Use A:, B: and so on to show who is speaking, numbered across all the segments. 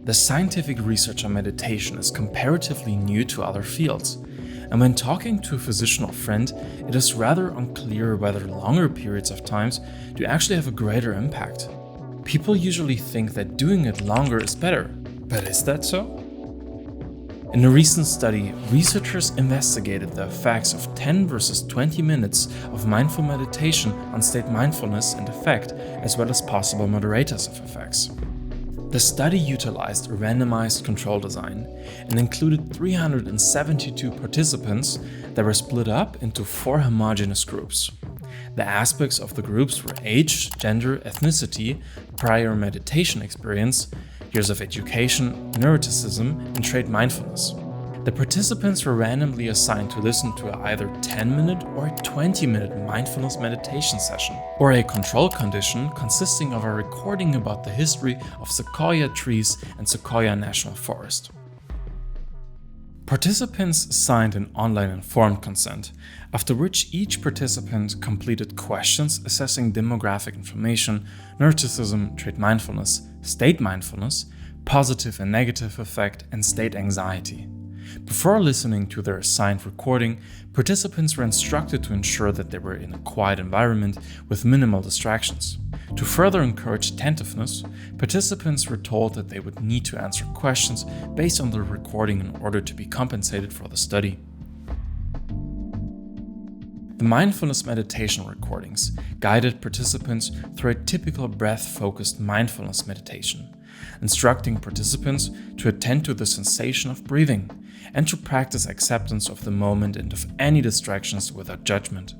A: The scientific research on meditation is comparatively new to other fields, and when talking to a physician or friend, it is rather unclear whether longer periods of times do actually have a greater impact. People usually think that doing it longer is better, but is that so? In a recent study, researchers investigated the effects of 10 versus 20 minutes of mindful meditation on state mindfulness and effect, as well as possible moderators of effects. The study utilized a randomized control design and included 372 participants that were split up into 4 homogeneous groups. The aspects of the groups were age, gender, ethnicity, prior meditation experience, years of education, neuroticism, and trait mindfulness. The participants were randomly assigned to listen to either a 10-minute or a 20-minute mindfulness meditation session, or a control condition consisting of a recording about the history of sequoia trees and Sequoia National Forest. Participants signed an online informed consent, after which each participant completed questions assessing demographic information, neuroticism, trait mindfulness, state mindfulness, positive and negative affect, and state anxiety. Before listening to their assigned recording, participants were instructed to ensure that they were in a quiet environment with minimal distractions. To further encourage attentiveness, participants were told that they would need to answer questions based on the recording in order to be compensated for the study. The mindfulness meditation recordings guided participants through a typical breath-focused mindfulness meditation, instructing participants to attend to the sensation of breathing and to practice acceptance of the moment and of any distractions without judgment.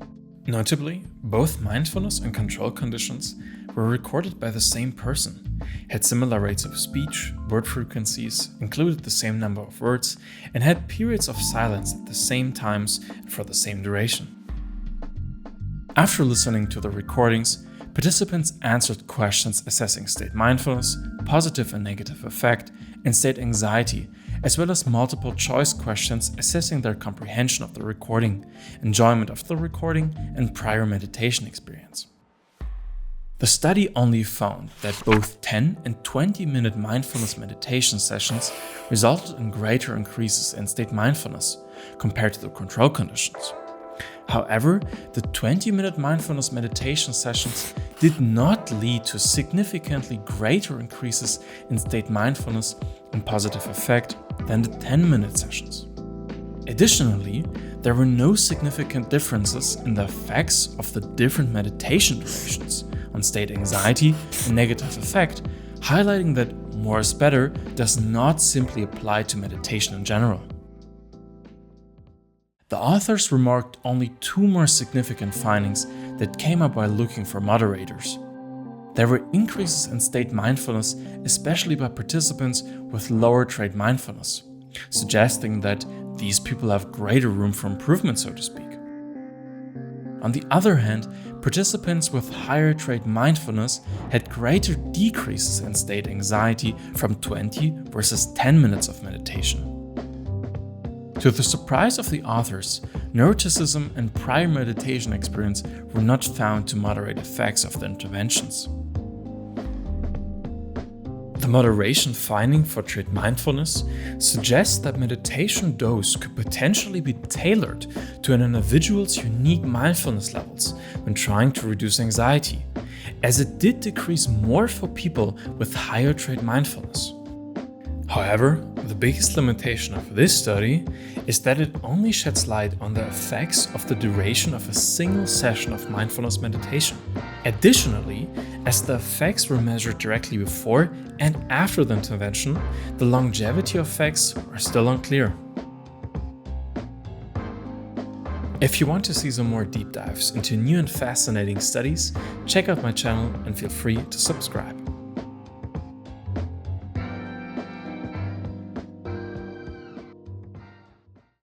A: Notably, both mindfulness and control conditions were recorded by the same person, had similar rates of speech, word frequencies, included the same number of words, and had periods of silence at the same times and for the same duration. After listening to the recordings, participants answered questions assessing state mindfulness, positive and negative affect, and state anxiety, as well as multiple choice questions assessing their comprehension of the recording, enjoyment of the recording, and prior meditation experience. The study only found that both 10 and 20-minute mindfulness meditation sessions resulted in greater increases in state mindfulness compared to the control conditions. However, the 20-minute mindfulness meditation sessions did not lead to significantly greater increases in state mindfulness and positive affect than the 10-minute sessions. Additionally, there were no significant differences in the effects of the different meditation durations on state anxiety and negative affect, highlighting that more is better does not simply apply to meditation in general. The authors remarked only 2 more significant findings that came up while looking for moderators. There were increases in state mindfulness, especially by participants with lower trait mindfulness, suggesting that these people have greater room for improvement, so to speak. On the other hand, participants with higher trait mindfulness had greater decreases in state anxiety from 20 versus 10 minutes of meditation. To the surprise of the authors, neuroticism and prior meditation experience were not found to moderate effects of the interventions. The moderation finding for trait mindfulness suggests that meditation dose could potentially be tailored to an individual's unique mindfulness levels when trying to reduce anxiety, as it did decrease more for people with higher trait mindfulness. However, the biggest limitation of this study is that it only sheds light on the effects of the duration of a single session of mindfulness meditation. Additionally, as the effects were measured directly before and after the intervention, the longevity of effects are still unclear. If you want to see some more deep dives into new and fascinating studies, check out my channel and feel free to subscribe.